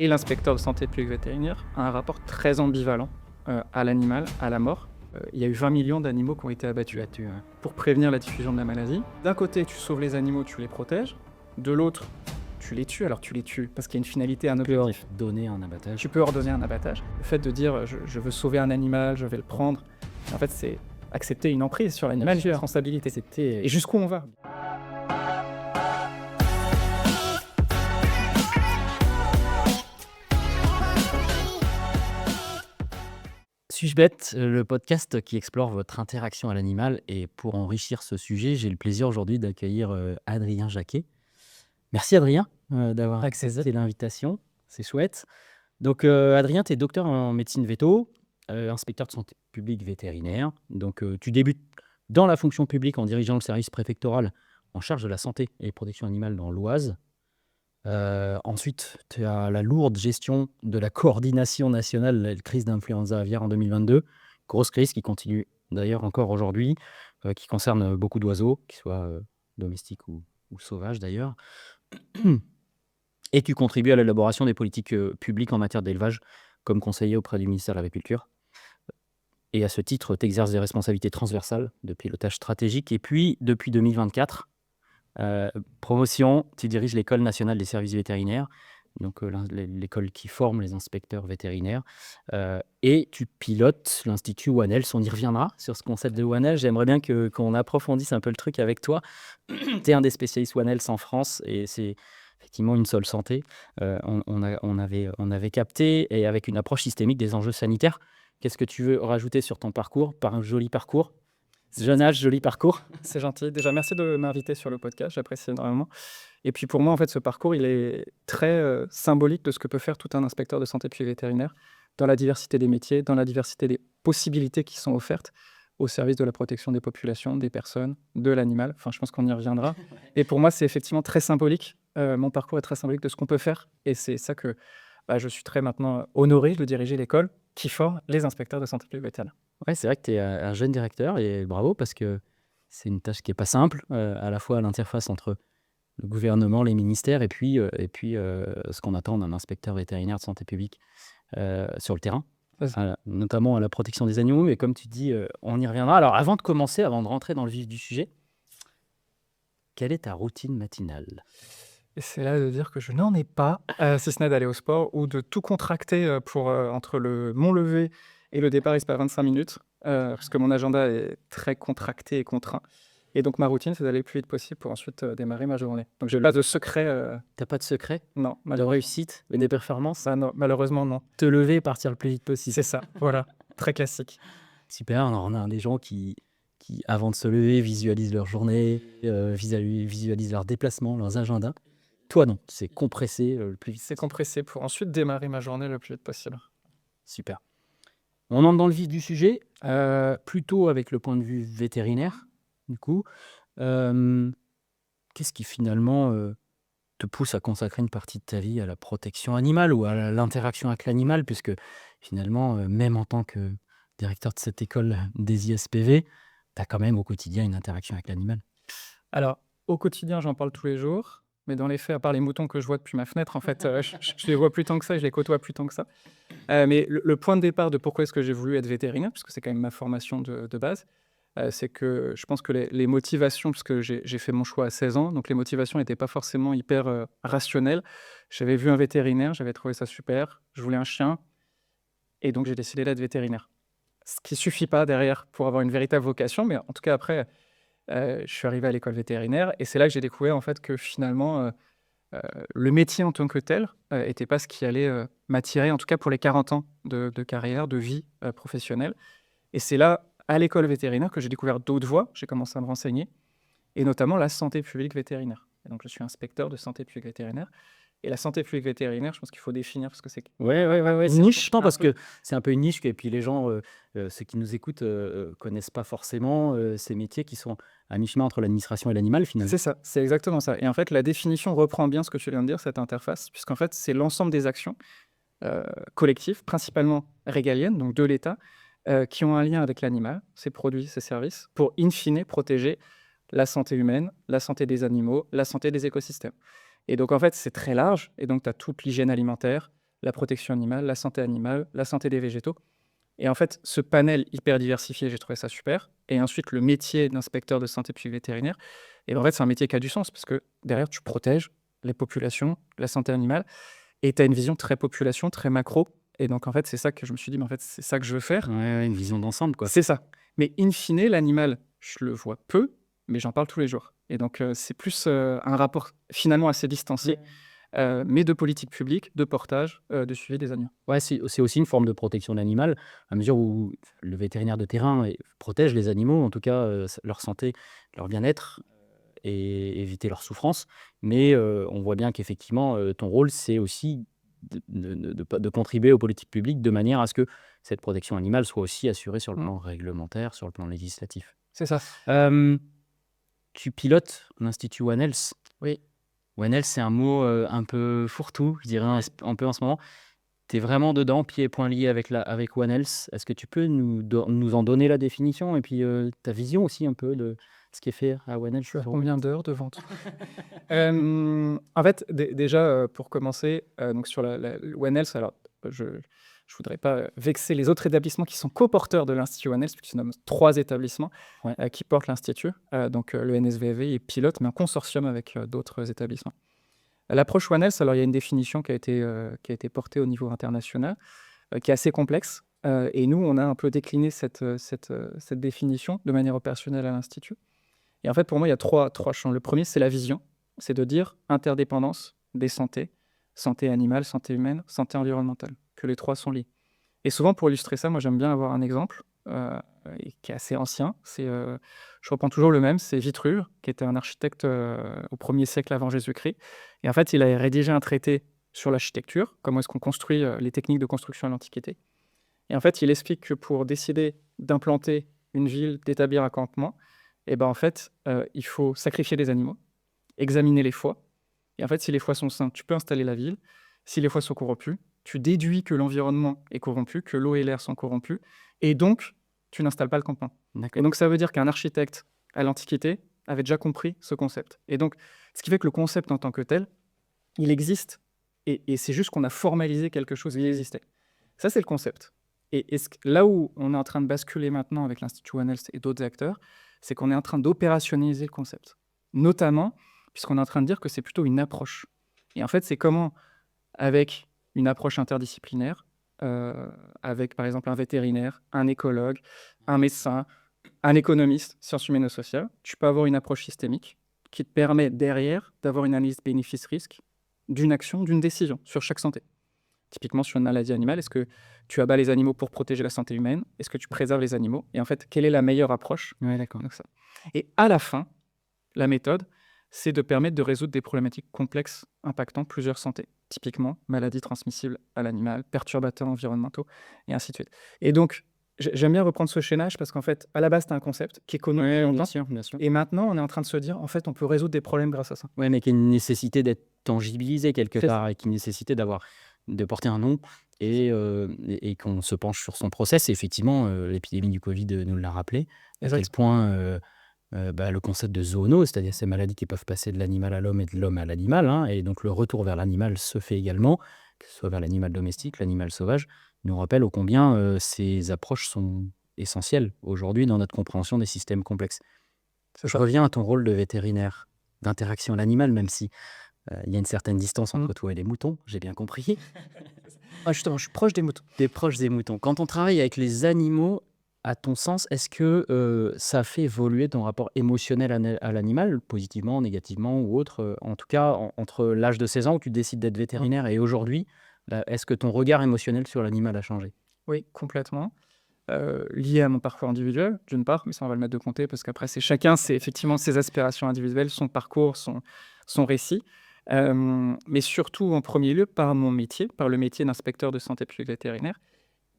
et l'inspecteur de santé publique vétérinaire a un rapport très ambivalent à l'animal, à la mort. Il y a eu 20 millions d'animaux qui ont été abattus pour prévenir la diffusion de la maladie. D'un côté, tu sauves les animaux, tu les protèges. De l'autre, tu les tues. Alors tu les tues parce qu'il y a une finalité, un Tu peux objectif. donner un abattage. Tu peux ordonner un abattage. Le fait de dire je veux sauver un animal, je vais le prendre, en fait, c'est accepter une emprise sur l'animal, une responsabilité. Et jusqu'où on va? Suis-je bête, le podcast qui explore votre interaction à l'animal, et pour enrichir ce sujet, j'ai le plaisir aujourd'hui d'accueillir, Adrien Jacquet. Merci Adrien, d'avoir accepté l'invitation, c'est chouette. Donc, Adrien, tu es docteur en médecine véto, inspecteur de santé publique vétérinaire. Donc, tu débutes dans la fonction publique en dirigeant le service préfectoral en charge de la santé et des protections animales dans l'Oise. Ensuite, tu as la lourde gestion de la coordination nationale de la crise d'influenza aviaire en 2022. Grosse crise qui continue d'ailleurs encore aujourd'hui, qui concerne beaucoup d'oiseaux, qu'ils soient domestiques ou sauvages d'ailleurs. Et tu contribues à l'élaboration des politiques publiques en matière d'élevage comme conseiller auprès du ministère de l'Agriculture. Et à ce titre, tu exerces des responsabilités transversales de pilotage stratégique. Et puis, depuis 2024, promotion, tu diriges l'École nationale des services vétérinaires, donc l'école qui forme les inspecteurs vétérinaires, et tu pilotes l'Institut One Health. On y reviendra sur ce concept de One Health. J'aimerais bien qu'on approfondisse un peu le truc avec toi. Tu es un des spécialistes One Health en France, et c'est effectivement une seule santé. On avait capté, et avec une approche systémique des enjeux sanitaires. Qu'est-ce que tu veux rajouter sur ton parcours, par un joli parcours? Jeune âge, joli parcours. C'est gentil. Déjà, merci de m'inviter sur le podcast, j'apprécie énormément. Et puis pour moi, en fait, ce parcours, il est très symbolique de ce que peut faire tout un inspecteur de santé publique vétérinaire dans la diversité des métiers, dans la diversité des possibilités qui sont offertes au service de la protection des populations, des personnes, de l'animal. Enfin, je pense qu'on y reviendra. Et pour moi, c'est effectivement très symbolique. Mon parcours est très symbolique de ce qu'on peut faire. Et c'est ça que je suis très maintenant honoré de diriger l'école qui forme les inspecteurs de santé publique vétérinaire. Ouais, c'est vrai que tu es un jeune directeur, et bravo, parce que c'est une tâche qui n'est pas simple, à la fois à l'interface entre le gouvernement, les ministères, et puis ce qu'on attend d'un inspecteur vétérinaire de santé publique sur le terrain, notamment à la protection des animaux. Mais comme tu dis, on y reviendra. Alors, avant de commencer, avant de rentrer dans le vif du sujet, quelle est ta routine matinale? Et c'est là de dire que je n'en ai pas, si ce n'est d'aller au sport ou de tout contracter, pour, entre mon lever et le départ, il se passe 25 minutes, parce que mon agenda est très contracté et contraint. Et donc ma routine, c'est d'aller le plus vite possible pour ensuite, démarrer ma journée. Donc j'ai pas de secret, T'as pas de secret non, de réussite, des performances? non, malheureusement non. Te lever et partir le plus vite possible. C'est ça, voilà, très classique. Super. Alors, on a des gens qui avant de se lever, visualisent leur journée, visualisent leurs déplacements, leurs agendas. Toi, non, c'est compressé le plus vite. C'est compressé pour ensuite démarrer ma journée le plus vite possible. Super. On entre dans le vif du sujet, plutôt avec le point de vue vétérinaire, du coup. Qu'est-ce qui finalement te pousse à consacrer une partie de ta vie à la protection animale ou à l'interaction avec l'animal, puisque finalement, même en tant que directeur de cette école des ISPV, tu as quand même au quotidien une interaction avec l'animal. Alors, au quotidien, j'en parle tous les jours, mais dans les faits, à part les moutons que je vois depuis ma fenêtre, en fait, je les vois plus tant que ça et je les côtoie plus tant que ça. Mais le point de départ de pourquoi est-ce que j'ai voulu être vétérinaire, puisque c'est quand même ma formation de base, c'est que je pense que les motivations, parce que j'ai fait mon choix à 16 ans, donc les motivations n'étaient pas forcément hyper rationnelles. J'avais vu un vétérinaire, j'avais trouvé ça super, je voulais un chien, et donc j'ai décidé d'être vétérinaire. Ce qui suffit pas derrière pour avoir une véritable vocation, mais en tout cas après, je suis arrivé à l'école vétérinaire et c'est là que j'ai découvert en fait que finalement, le métier en tant que tel, était pas ce qui allait, m'attirer, en tout cas pour les 40 ans de carrière, de vie, professionnelle. Et c'est là, à l'école vétérinaire, que j'ai découvert d'autres voies. J'ai commencé à me renseigner et notamment la santé publique vétérinaire. Et donc je suis inspecteur de santé publique vétérinaire et la santé publique vétérinaire, je pense qu'il faut définir parce que c'est Ouais, c'est une niche. important parce que c'est un peu une niche, et puis les gens, ceux qui nous écoutent, connaissent pas forcément ces métiers qui sont à mi-chemin entre l'administration et l'animal, finalement. C'est ça, c'est exactement ça. Et en fait, la définition reprend bien ce que tu viens de dire, cette interface, puisqu'en fait, c'est l'ensemble des actions collectives, principalement régaliennes, donc de l'État, qui ont un lien avec l'animal, ses produits, ses services, pour in fine protéger la santé humaine, la santé des animaux, la santé des écosystèmes. Et donc, en fait, c'est très large. Et donc, tu as toute l'hygiène alimentaire, la protection animale, la santé des végétaux. Et en fait, ce panel hyper diversifié, j'ai trouvé ça super. Et ensuite, le métier d'inspecteur de santé publique vétérinaire, et ben, en fait, c'est un métier qui a du sens parce que derrière, tu protèges les populations, la santé animale, et tu as une vision très population, très macro. Et donc, en fait, c'est ça que je me suis dit, mais en fait, c'est ça que je veux faire. Ouais, une vision d'ensemble, quoi. C'est ça. Mais in fine, l'animal, je le vois peu, mais j'en parle tous les jours. Et donc, c'est plus un rapport finalement assez distancé, mais de politique publique, de portage, de suivi des animaux. Ouais, c'est aussi une forme de protection de l'animal, à mesure où le vétérinaire de terrain protège les animaux, en tout cas leur santé, leur bien-être et éviter leur souffrance. Mais on voit bien qu'effectivement, ton rôle, c'est aussi de contribuer aux politiques publiques de manière à ce que cette protection animale soit aussi assurée sur le plan réglementaire, sur le plan législatif. C'est ça. Tu pilotes l'Institut One Health. Oui. One Health, c'est un mot un peu fourre-tout, je dirais un peu en ce moment. Tu es vraiment dedans, pieds et poings liés avec One Health. Est-ce que tu peux nous en donner la définition et puis ta vision aussi un peu de ce qui est fait à One Health? Tu as combien d'heures de vente? En fait, déjà, pour commencer, donc sur la One Health, alors je voudrais pas vexer les autres établissements qui sont coporteurs de l'Institut One Health, puisqu'il y en a 3 établissements qui portent l'Institut. Donc le NSVV est pilote, mais en consortium avec d'autres établissements. L'approche One Health, alors il y a une définition qui a été portée au niveau international, qui est assez complexe. Et nous, on a un peu décliné cette définition de manière opérationnelle à l'Institut. Et en fait, pour moi, il y a trois champs. Le premier, c'est la vision. C'est de dire interdépendance des santé animale, santé humaine, santé environnementale, que les 3 sont liés. Et souvent, pour illustrer ça, moi, j'aime bien avoir un exemple qui est assez ancien. Je reprends toujours le même, c'est Vitruve, qui était un architecte au 1er siècle avant Jésus-Christ. Et en fait, il a rédigé un traité sur l'architecture, comment est-ce qu'on construit les techniques de construction à l'Antiquité. Et en fait, il explique que pour décider d'implanter une ville, d'établir un campement, et ben en fait, il faut sacrifier des animaux, examiner les foies. Et en fait, si les foies sont sains, tu peux installer la ville. Si les foies sont corrompus, tu déduis que l'environnement est corrompu, que l'eau et l'air sont corrompus, et donc tu n'installes pas le campement. Et donc ça veut dire qu'un architecte à l'Antiquité avait déjà compris ce concept. Et donc, ce qui fait que le concept en tant que tel, il existe, et c'est juste qu'on a formalisé quelque chose, il existait. Ça, c'est le concept. Et là où on est en train de basculer maintenant avec l'Institut One Health et d'autres acteurs, c'est qu'on est en train d'opérationnaliser le concept. Notamment, puisqu'on est en train de dire que c'est plutôt une approche. Et en fait, c'est comment, avec une approche interdisciplinaire, avec par exemple un vétérinaire, un écologue, un médecin, un économiste, sciences humaines et sociales, tu peux avoir une approche systémique qui te permet derrière d'avoir une analyse bénéfice-risque d'une action, d'une décision sur chaque santé. Typiquement sur une maladie animale, est-ce que tu abats les animaux pour protéger la santé humaine? Est-ce que tu préserves les animaux? Et en fait, quelle est la meilleure approche? Ouais, d'accord. Donc ça. Et à la fin, la méthode, c'est de permettre de résoudre des problématiques complexes impactant plusieurs santé. Typiquement, maladies transmissibles à l'animal, perturbateurs environnementaux, et ainsi de suite. Et donc, j'aime bien reprendre ce chaînage parce qu'en fait, à la base, tu as un concept qui est connu. Bien sûr, bien sûr. Et maintenant, on est en train de se dire, en fait, on peut résoudre des problèmes grâce à ça. Ouais, mais qui a une nécessité d'être tangibilisé quelque C'est part et qui a une nécessité de porter un nom et qu'on se penche sur son process. Et effectivement, l'épidémie du Covid nous l'a rappelé, à quel point le concept de zoonose, c'est-à-dire ces maladies qui peuvent passer de l'animal à l'homme et de l'homme à l'animal, hein, et donc le retour vers l'animal se fait également, que ce soit vers l'animal domestique, l'animal sauvage, nous rappelle ô combien ces approches sont essentielles aujourd'hui dans notre compréhension des systèmes complexes. Je reviens à ton rôle de vétérinaire, d'interaction à l'animal, même si il y a une certaine distance entre toi et les moutons, j'ai bien compris. Justement, je suis proche des moutons. Tu es proche des moutons. Quand on travaille avec les animaux, à ton sens, est-ce que ça fait évoluer ton rapport émotionnel à l'animal, positivement, négativement ou autre? En tout cas, entre l'âge de 16 ans où tu décides d'être vétérinaire et aujourd'hui, est-ce que ton regard émotionnel sur l'animal a changé? Oui, complètement. Lié à mon parcours individuel, d'une part, mais ça, on va le mettre de côté parce qu'après, c'est chacun, c'est effectivement ses aspirations individuelles, son parcours, son récit. Mais surtout, en premier lieu, par mon métier, par le métier d'inspecteur de santé publique vétérinaire.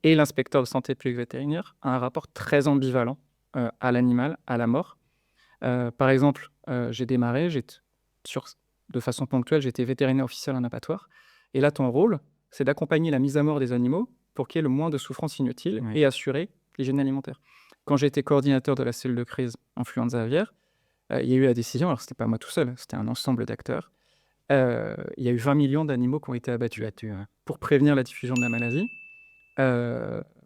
Et l'inspecteur de santé publique vétérinaire a un rapport très ambivalent à l'animal, à la mort. Par exemple, j'ai démarré, de façon ponctuelle, j'étais vétérinaire officiel en abattoir. Et là, ton rôle, c'est d'accompagner la mise à mort des animaux pour qu'il y ait le moins de souffrance inutile et assurer l'hygiène alimentaire. Quand j'ai été coordinateur de la cellule de crise influenza aviaire, il y a eu la décision, alors ce n'était pas moi tout seul, c'était un ensemble d'acteurs. Il y a eu 20 millions d'animaux qui ont été abattus. pour prévenir la diffusion de la maladie,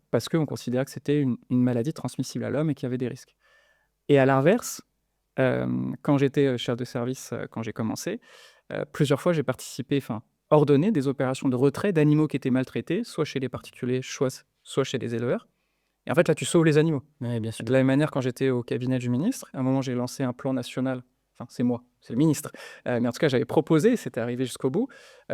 parce qu'on considérait que c'était une maladie transmissible à l'homme et qu'il y avait des risques. Et à l'inverse, quand j'étais chef de service, quand j'ai commencé, plusieurs fois j'ai participé, enfin ordonné des opérations de retrait d'animaux qui étaient maltraités, soit chez les particuliers, soit chez les éleveurs. Et en fait, là, tu sauves les animaux. Ouais, bien sûr. De la même manière, quand j'étais au cabinet du ministre, à un moment, j'ai lancé un plan national. Enfin, c'est moi, c'est le ministre. Mais en tout cas, j'avais proposé, c'était arrivé jusqu'au bout,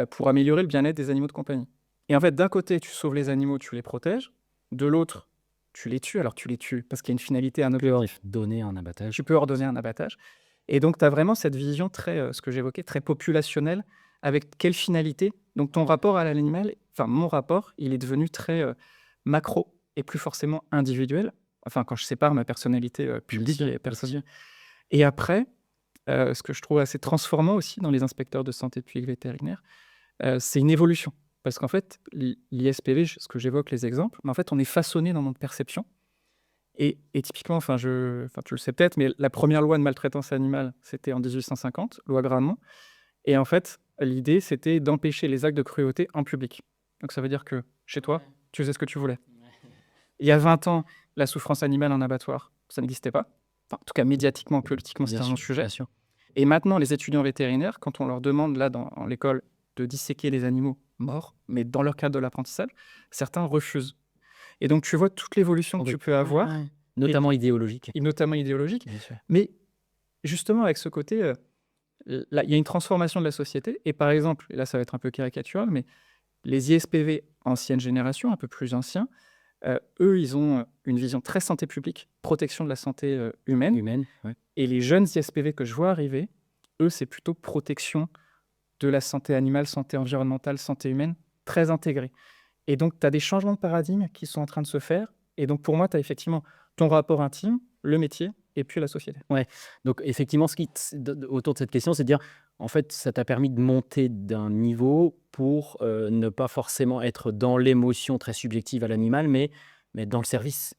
pour améliorer le bien-être des animaux de compagnie. Et en fait, d'un côté, tu sauves les animaux, tu les protèges. De l'autre, tu les tues. Alors, tu les tues parce qu'il y a une finalité, un objectif. Donner un abattage. Tu peux ordonner un abattage. Et donc, tu as vraiment cette vision très, ce que j'évoquais, très populationnelle, avec quelle finalité. Donc, ton rapport à l'animal, enfin, mon rapport, il est devenu très macro et plus forcément individuel. Enfin, quand je sépare ma personnalité publique sûr, et bien personnelle. Et après, ce que je trouve assez transformant aussi dans les inspecteurs de santé publique vétérinaire, c'est une évolution. Parce qu'en fait, l'ISPV, ce que j'évoque les exemples, mais en fait, on est façonné dans notre perception. Et typiquement, enfin, tu le sais peut-être, mais la première loi de maltraitance animale, c'était en 1850, loi Gramont. Et en fait, l'idée, c'était d'empêcher les actes de cruauté en public. Donc ça veut dire que chez toi, tu faisais ce que tu voulais. Il y a 20 ans, la souffrance animale en abattoir, ça n'existait pas. Enfin, en tout cas, médiatiquement, politiquement, c'était un sujet. Bien sûr. Et maintenant, les étudiants vétérinaires, quand on leur demande, là, dans l'école, de disséquer les animaux morts, mais dans leur cadre de l'apprentissage, certains refusent. Et donc, tu vois toute l'évolution que tu peux avoir, Ouais. Notamment idéologique. et notamment idéologique. Bien sûr. Mais justement, avec ce côté, là, il y a une transformation de la société. Et par exemple, et là, ça va être un peu caricatural, mais les ISPV ancienne génération, un peu plus anciens, eux, ils ont une vision très santé publique, protection de la santé humaine. Humaine. Ouais. Et les jeunes ISPV que je vois arriver, eux, c'est plutôt protection de la santé animale, santé environnementale, santé humaine, très intégrée. Et donc, tu as des changements de paradigme qui sont en train de se faire. Et donc, pour moi, tu as effectivement ton rapport intime, le métier, et puis la société. Donc effectivement, autour de cette question, c'est de dire, en fait, ça t'a permis de monter d'un niveau pour ne pas forcément être dans l'émotion très subjective à l'animal, mais dans le service,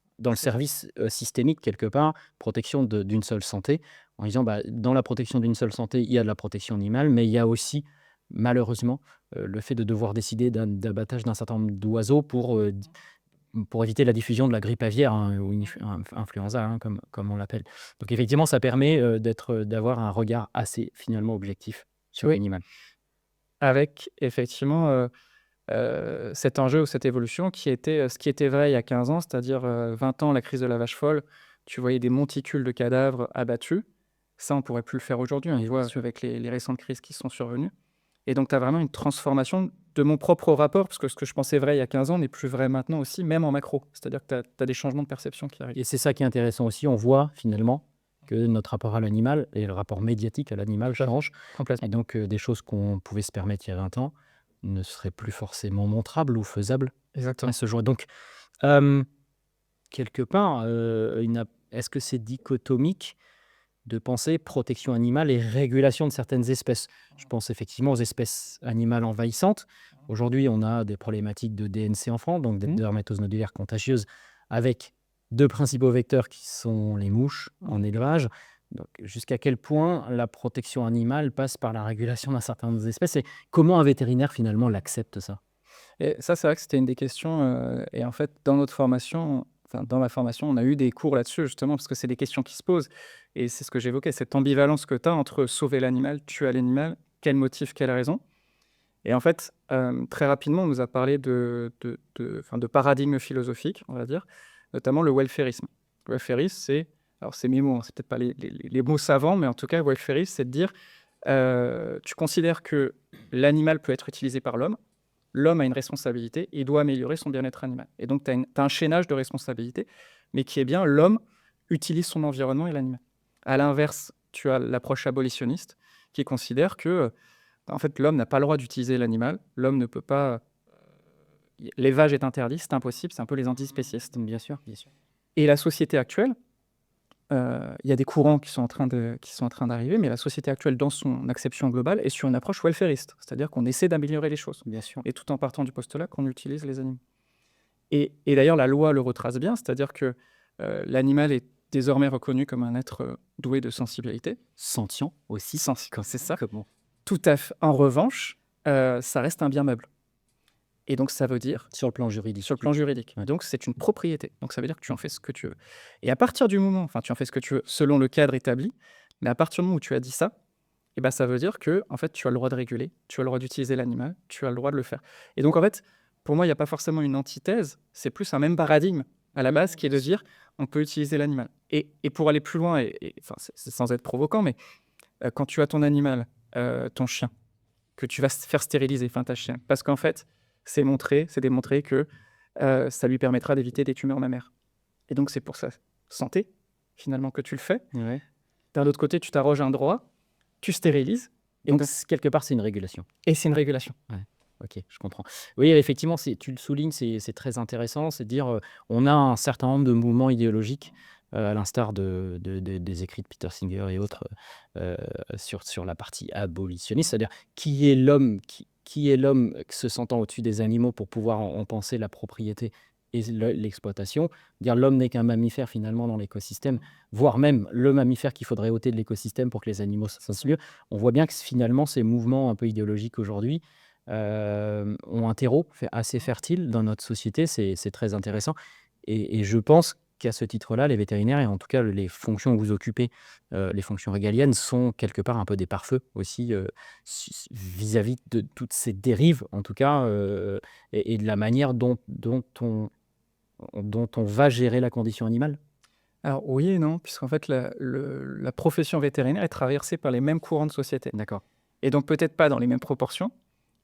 systémique quelque part, protection d'une seule santé, en disant, dans la protection d'une seule santé, il y a de la protection animale, mais il y a aussi, malheureusement, le fait de devoir décider d'abattage d'un certain nombre d'oiseaux pour éviter la diffusion de la grippe aviaire, ou influenza, comme on l'appelle. Donc effectivement, ça permet d'avoir un regard assez finalement objectif sur Oui. l'animal. Avec effectivement cet enjeu ou cette évolution qui était ce qui était vrai il y a 15 ans, c'est-à-dire 20 ans, la crise de la vache folle, tu voyais des monticules de cadavres abattus. Ça, on ne pourrait plus le faire aujourd'hui. On Oui, le voit bien sûr. avec les récentes crises qui sont survenues. Et donc, tu as vraiment une transformation de mon propre rapport, parce que ce que je pensais vrai il y a 15 ans n'est plus vrai maintenant aussi, même en macro. C'est-à-dire que tu as des changements de perception qui arrivent. Et c'est ça qui est intéressant aussi. On voit finalement que notre rapport à l'animal et le rapport médiatique à l'animal change. Complètement. Et donc des choses qu'on pouvait se permettre il y a 20 ans ne seraient plus forcément montrables ou faisables Exactement. à ce jour. Donc, quelque part, est-ce que c'est dichotomique de penser protection animale et régulation de certaines espèces? Je pense effectivement aux espèces animales envahissantes. Aujourd'hui, on a des problématiques de DNC en France, donc des dermatoses nodulaires contagieuses, avec deux principaux vecteurs qui sont les mouches en élevage. Donc, jusqu'à quel point la protection animale passe par la régulation d'un certain nombre d'espèces et comment un vétérinaire finalement l'accepte ça? Et ça, c'est vrai que c'était une des questions. Et en fait, dans notre formation, enfin, dans ma formation, on a eu des cours là-dessus, justement, parce que c'est des questions qui se posent. Et c'est ce que j'évoquais, cette ambivalence que tu as entre sauver l'animal, tuer l'animal, quel motif, quelle raison. Et en fait, très rapidement, on nous a parlé de paradigme philosophique, on va dire, notamment le welfarisme. Le welfarisme, alors c'est mes mots, c'est peut-être pas les mots savants, mais en tout cas, welfarisme, c'est de dire, tu considères que l'animal peut être utilisé par l'homme a une responsabilité et doit améliorer son bien-être animal. Et donc, tu as un chaînage de responsabilités, mais qui est bien l'homme utilise son environnement et l'animal. À l'inverse, tu as l'approche abolitionniste qui considère que en fait, l'homme n'a pas le droit d'utiliser l'animal. L'homme ne peut pas. L'élevage est interdit, c'est impossible, c'est un peu les antispécistes. Bien sûr, bien sûr. Et la société actuelle, il y a des courants qui sont en train d'arriver, mais la société actuelle, dans son acception globale, est sur une approche welfariste, c'est-à-dire qu'on essaie d'améliorer les choses, Bien sûr. et tout en partant du postulat qu'on utilise les animaux. Et d'ailleurs, la loi le retrace bien, c'est-à-dire que l'animal est désormais reconnu comme un être doué de sensibilité. Sentient aussi. C'est ça. Comment? Tout à fait. En revanche, ça reste un bien meuble. Et donc, ça veut dire, Sur le plan juridique. sur le plan juridique, Ouais. donc c'est une propriété. Donc, ça veut dire que tu en fais ce que tu veux. Et à partir du moment, enfin, tu en fais ce que tu veux selon le cadre établi, mais à partir du moment où tu as dit ça, et ben, ça veut dire que, en fait, tu as le droit de réguler, tu as le droit d'utiliser l'animal, tu as le droit de le faire. Et donc, en fait, pour moi, il n'y a pas forcément une antithèse, c'est plus un même paradigme à la base qui est de dire on peut utiliser l'animal. Et pour aller plus loin, enfin, c'est sans être provoquant, mais quand tu as ton animal, ton chien, que tu vas faire stériliser, enfin ta chienne, parce qu'en fait, c'est démontré que ça lui permettra d'éviter des tumeurs mammaires. Et donc, c'est pour sa santé, finalement, que tu le fais. Ouais. D'un autre côté, tu t'arroges un droit, tu stérilises, et Donc, donc, quelque part, c'est une régulation. et c'est une régulation. Ok, je comprends. Oui, effectivement, tu le soulignes, c'est très intéressant. C'est de dire, on a un certain nombre de mouvements idéologiques, à l'instar des écrits de Peter Singer et autres, sur la partie abolitionniste, c'est-à-dire qui est l'homme, qui est l'homme se sentant au-dessus des animaux pour pouvoir en penser la propriété et l'exploitation. Dire l'homme n'est qu'un mammifère finalement dans l'écosystème, voire même le mammifère qu'il faudrait ôter de l'écosystème pour que les animaux s'installent mieux. On voit bien que finalement ces mouvements un peu idéologiques aujourd'hui ont un terreau assez fertile dans notre société, c'est très intéressant. Et je pense qu'à ce titre-là, les vétérinaires, et en tout cas les fonctions que vous occupez, les fonctions régaliennes, sont quelque part un peu des pare-feux aussi vis-à-vis de toutes ces dérives, en tout cas, et de la manière dont on va gérer la condition animale. Alors, oui et non, puisqu'en fait, la profession vétérinaire est traversée par les mêmes courants de société. D'accord. Et donc, peut-être pas dans les mêmes proportions,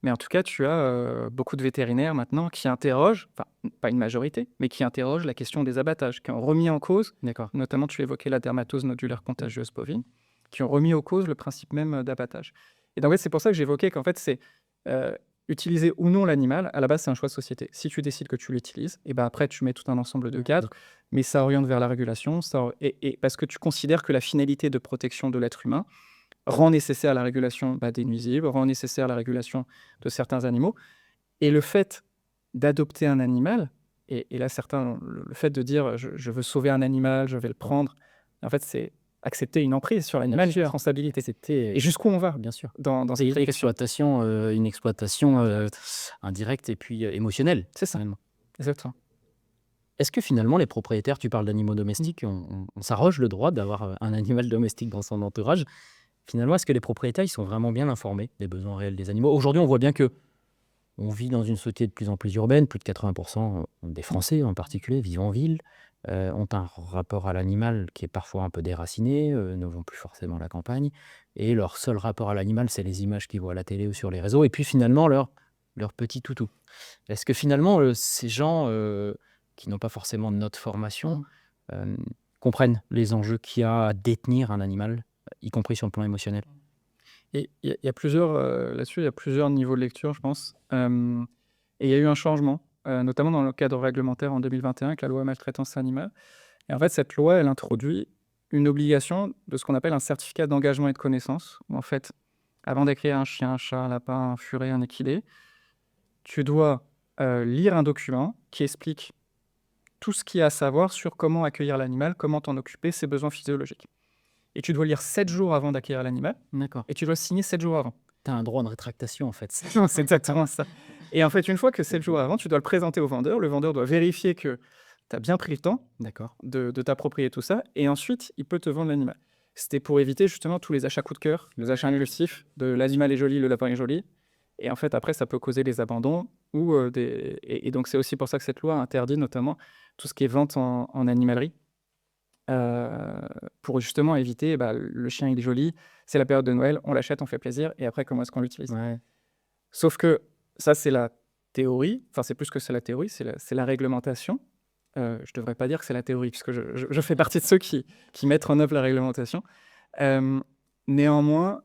mais en tout cas, tu as beaucoup de vétérinaires maintenant qui interrogent, enfin, pas une majorité, mais qui interrogent la question des abattages, qui ont remis en cause, D'accord. notamment tu évoquais la dermatose nodulaire contagieuse bovine, qui ont remis en cause le principe même d'abattage. Et donc, ouais, c'est pour ça que j'évoquais qu'en fait, c'est utiliser ou non l'animal, à la base, c'est un choix de société. Si tu décides que tu l'utilises, et ben après, tu mets tout un ensemble de cadres, mais ça oriente vers la régulation, et parce que tu considères que la finalité de protection de l'être humain rend nécessaire la régulation des nuisibles, rend nécessaire la régulation de certains animaux. Et le fait d'adopter un animal, et là, certains, le fait de dire je veux sauver un animal, je vais le prendre, en fait, c'est accepter une emprise sur l'animal, une responsabilité. C'était Et jusqu'où on va bien sûr. dans C'est cette réflexion. une exploitation indirecte et puis émotionnelle, C'est ça, finalement. exactement. Est-ce que finalement les propriétaires, tu parles d'animaux domestiques, on s'arroge le droit d'avoir un animal domestique dans son entourage. Finalement, est-ce que les propriétaires, ils sont vraiment bien informés des besoins réels des animaux? Aujourd'hui, on voit bien que on vit dans une société de plus en plus urbaine. Plus de 80% des Français, en particulier, vivent en ville, ont un rapport à l'animal qui est parfois un peu déraciné, ne vont plus forcément à la campagne. Et leur seul rapport à l'animal, c'est les images qu'ils voient à la télé ou sur les réseaux. Et puis finalement, leur petit toutou. Est-ce que finalement, ces gens qui n'ont pas forcément notre formation comprennent les enjeux qu'il y a à détenir un animal, y compris sur le plan émotionnel? Et il y a plusieurs, là-dessus, il y a plusieurs niveaux de lecture, je pense. Et il y a eu un changement, notamment dans le cadre réglementaire en 2021 avec la loi maltraitance animale. Et en fait, cette loi, elle introduit une obligation de ce qu'on appelle un certificat d'engagement et de connaissance. Où en fait, avant d'acquérir un chien, un chat, un lapin, un furet, un équidé, tu dois lire un document qui explique tout ce qu'il y a à savoir sur comment accueillir l'animal, comment t'en occuper, ses besoins physiologiques. Et tu dois lire 7 jours avant d'acquérir l'animal, D'accord. et tu dois signer 7 jours avant. Tu as un droit de rétractation, en fait. C'est exactement ça. Et en fait, une fois que 7 jours avant, tu dois le présenter au vendeur. Le vendeur doit vérifier que tu as bien pris le temps D'accord. de t'approprier tout ça, et ensuite, il peut te vendre l'animal. C'était pour éviter justement tous les achats coup de cœur, les achats impulsifs de l'animal est joli, le lapin est joli. Et en fait, après, ça peut causer des abandons. Et donc, c'est aussi pour ça que cette loi interdit notamment tout ce qui est vente en animalerie, pour justement éviter, le chien il est joli, c'est la période de Noël, on l'achète, on fait plaisir, et après, comment est-ce qu'on l'utilise? Ouais. Sauf que ça, c'est la théorie, enfin, c'est plus que c'est la théorie, c'est la réglementation. Je devrais pas dire que c'est la théorie, puisque je fais partie de ceux qui mettent en œuvre la réglementation. Néanmoins,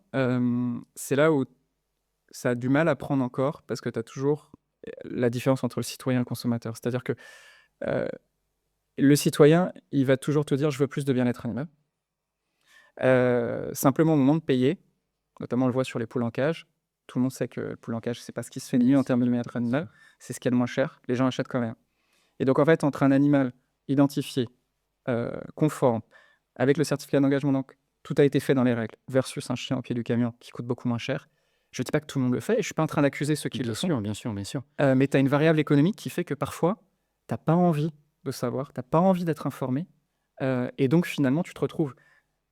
c'est là où ça a du mal à prendre encore, parce que tu as toujours la différence entre le citoyen et le consommateur. C'est-à-dire que le citoyen, il va toujours te dire je veux plus de bien-être animal. Simplement, au moment de payer, notamment on le voit sur les poules en cage, tout le monde sait que le poule en cage, c'est pas ce qui se fait de mieux en termes de bien-être animal, c'est ce qu'il y a de moins cher, les gens achètent quand même. Et donc en fait, entre un animal identifié, conforme, avec le certificat d'engagement, donc tout a été fait dans les règles, versus un chien au pied du camion qui coûte beaucoup moins cher, Je dis pas que tout le monde le fait, et je suis pas en train d'accuser ceux qui le font, bien sûr, bien sûr. mais tu as une variable économique qui fait que parfois, tu pas envie de savoir, tu pas envie d'être informé, et donc finalement, tu te retrouves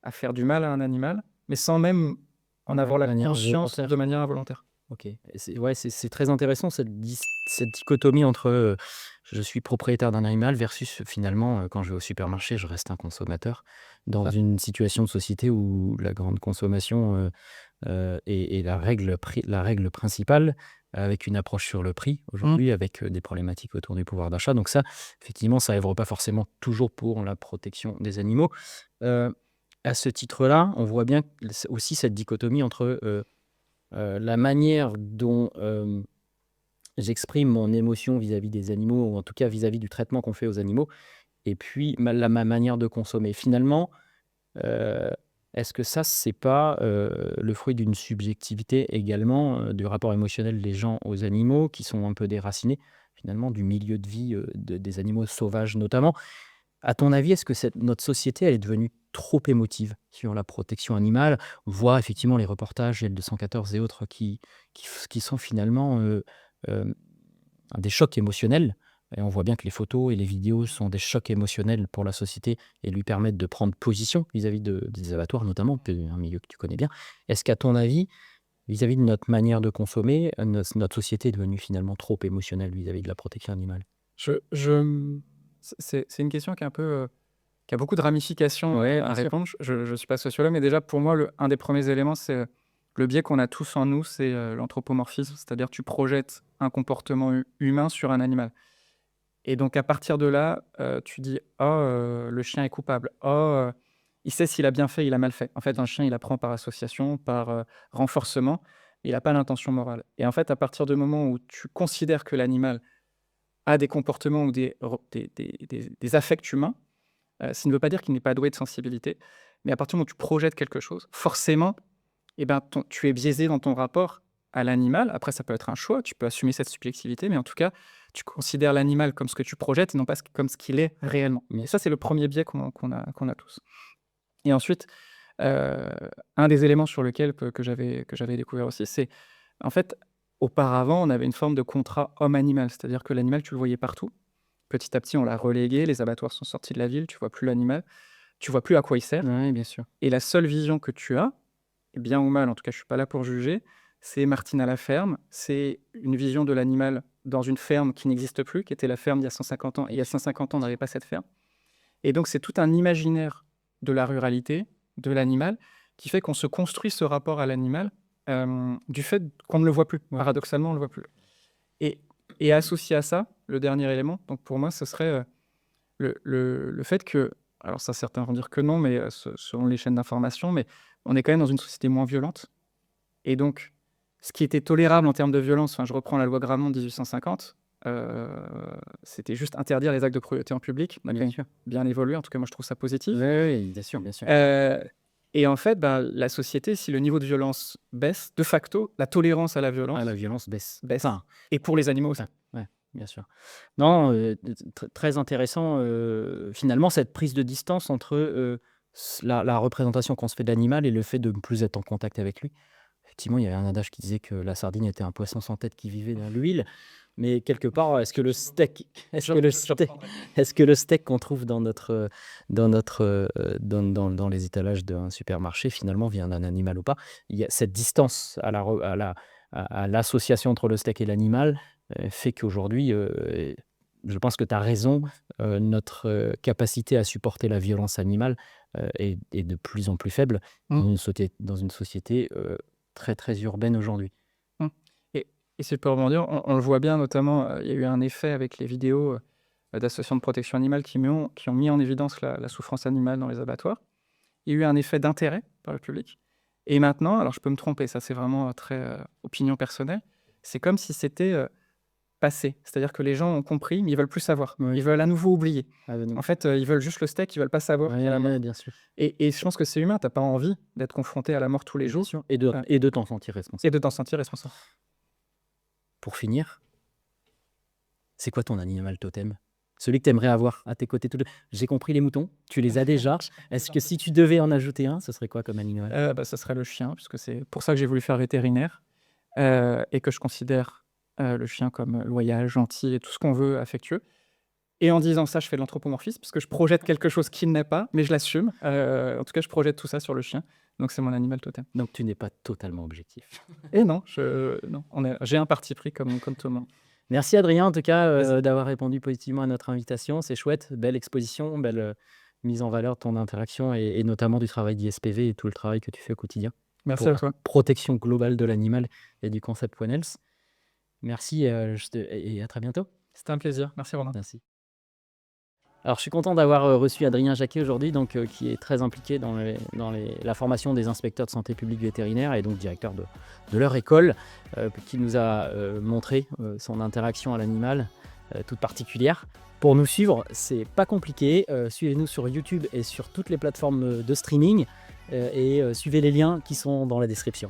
à faire du mal à un animal, mais sans même en avoir De la manière conscience volontaire. de manière involontaire. OK. Et c'est très intéressant cette dichotomie entre, je suis propriétaire d'un animal versus finalement, quand je vais au supermarché, je reste un consommateur dans Ça. une situation de société où la grande consommation, est la règle principale, avec une approche sur le prix Mmh. aujourd'hui, avec, des problématiques autour du pouvoir d'achat. Donc ça, effectivement, ça œuvre pas forcément toujours pour la protection des animaux. Heu, à ce titre-là, on voit bien aussi cette dichotomie entre, la manière dont, j'exprime mon émotion vis-à-vis des animaux ou en tout cas vis-à-vis du traitement qu'on fait aux animaux et puis ma manière de consommer. Finalement, heu, est-ce que ça, c'est pas, le fruit d'une subjectivité également, du rapport émotionnel des gens aux animaux qui sont un peu déracinés, finalement, du milieu de vie, des animaux sauvages notamment? À ton avis, est-ce que notre société, elle est devenue trop émotive sur la protection animale? On voit effectivement les reportages L214 et autres qui sont finalement, hem, des chocs émotionnels et on voit bien que les photos et les vidéos sont des chocs émotionnels pour la société et lui permettent de prendre position vis-à-vis des abattoirs notamment, qui est un milieu que tu connais bien. Est-ce qu'à ton avis, vis-à-vis de notre manière de consommer, notre société est devenue finalement trop émotionnelle vis-à-vis de la protection animale? C'est une question qui est un peu, qui a beaucoup de ramifications, Ouais, à bien sûr. répondre. Je suis pas sociologue, mais déjà pour moi, un des premiers éléments, c'est, le biais qu'on a tous en nous, c'est, l'anthropomorphisme. C'est-à-dire tu projettes un comportement humain sur un animal, et donc à partir de là, tu dis: «Oh, le chien est coupable. Oh, il sait s'il a bien fait, il a mal fait». En fait, un chien, il apprend par association, par, renforcement. Il a pas l'intention morale, et en fait, à partir du moment où tu considères que l'animal a des comportements ou des affects humains, ça ne veut pas dire qu'il n'est pas doué de sensibilité, mais à partir du moment où tu projettes quelque chose, forcément, eh ben, tu es biaisé dans ton rapport à l'animal. Après, ça peut être un choix, tu peux assumer cette subjectivité, mais en tout cas, tu considères l'animal comme ce que tu projettes et non pas comme ce qu'il est réellement. Et ça, c'est le premier biais qu'on a tous. Et ensuite, heu, un des éléments sur lequel que j'avais découvert aussi, c'est, en fait, auparavant, on avait une forme de contrat homme-animal. C'est-à-dire que l'animal, tu le voyais partout. Petit à petit, on l'a relégué, les abattoirs sont sortis de la ville, tu vois plus l'animal, tu vois plus à quoi il sert, Oui, bien sûr. et la seule vision que tu as, et bien ou mal, en tout cas, je suis pas là pour juger, c'est Martine à la ferme, c'est une vision de l'animal dans une ferme qui n'existe plus, qui était la ferme d'il y a 150 ans, et il y a 150 ans, on n'avait pas cette ferme, et donc c'est tout un imaginaire de la ruralité, de l'animal, qui fait qu'on se construit ce rapport à l'animal, du fait qu'on ne le voit plus. Ouais. Paradoxalement, on le voit plus, et associé à ça, le dernier élément, donc pour moi, ce serait, le fait que, alors ça, certains vont dire que non, mais selon les chaînes d'information, mais on est quand même dans une société moins violente, et donc ce qui était tolérable en termes de violence, enfin, je reprends la loi Gramont de 1850, heu, c'était juste interdire les actes de cruauté en public. On a quand Bien même sûr. bien évolué, en tout cas moi je trouve ça positif. Oui, oui, bien sûr, bien sûr. Heu et en fait, bah, la société, si le niveau de violence baisse, de facto, la tolérance à la Ah, la violence violence baisse. baisse, Enfin, et pour les animaux aussi. ouais, ouais, bien sûr. Non, très intéressant, finalement, cette prise de distance entre, la représentation qu'on se fait de l'animal et le fait de ne plus être en contact avec lui. Effectivement, il y avait un adage qui disait que la sardine était un poisson sans tête qui vivait dans l'huile, mais quelque part, est-ce que le steak qu'on trouve dans les étalages d'un supermarché, finalement, vient d'un animal ou pas? Il y a cette distance à l'association entre le steak et l'animal, fait qu'aujourd'hui, je pense que tu as raison, notre, capacité à supporter la violence animale, est de plus en plus faible Mmh. dans une société, très, très urbaine aujourd'hui. Mmh. et si je peux rebondir, on le voit bien, notamment, il y a eu un effet avec les vidéos, d'associations de protection animale qui ont mis en évidence la souffrance animale dans les abattoirs. Il y a eu un effet d'intérêt par le public, et maintenant, alors je peux me tromper, ça c'est vraiment, très, opinion personnelle, c'est comme si c'était, passé. C'est-à-dire que les gens ont compris, mais ils veulent plus savoir. Oui. Ils veulent à nouveau oublier. Ah bah, En non. fait, ils veulent juste le steak, ils veulent pas savoir qu'il y a la mort, Ouais, bien sûr. et je pense que c'est humain, tu pas envie d'être confronté à la mort tous les Bien jours, sûr et de t'en sentir responsable. et de t'en sentir responsable. Pour finir, c'est quoi ton animal totem? Celui que tu aimerais avoir à tes côtés tout le j'ai compris les moutons, tu les as déjà. Est-ce que si tu devais en ajouter un, ce serait quoi comme animal? Bah, ça serait le chien, puisque c'est pour ça que j'ai voulu faire vétérinaire, et que je considère le chien comme loyal, gentil et tout ce qu'on veut, affectueux. Et en disant ça, je fais de l'anthropomorphisme parce que je projette quelque chose qu'il n'est pas, mais je l'assume. En tout cas, je projette tout ça sur le chien. Donc c'est mon animal totem. Donc tu n'es pas totalement objectif. Et non, non, j'ai un parti pris comme tout le monde. Merci Adrien, en tout cas, Vas-y. d'avoir répondu positivement à notre invitation. C'est chouette, belle exposition, belle mise en valeur de ton interaction et notamment du travail d'ISPV et tout le travail que tu fais au quotidien Merci pour à toi. protection globale de l'animal et du concept One Health. Merci et à très bientôt. C'était un plaisir. Merci Romain. Merci. Alors, je suis content d'avoir reçu Adrien Jacquet aujourd'hui, donc, qui est très impliqué dans la formation des inspecteurs de santé publique vétérinaire et donc directeur de leur école, qui nous a montré son interaction à l'animal toute particulière. Pour nous suivre, c'est pas compliqué. Suivez-nous sur YouTube et sur toutes les plateformes de streaming et suivez les liens qui sont dans la description.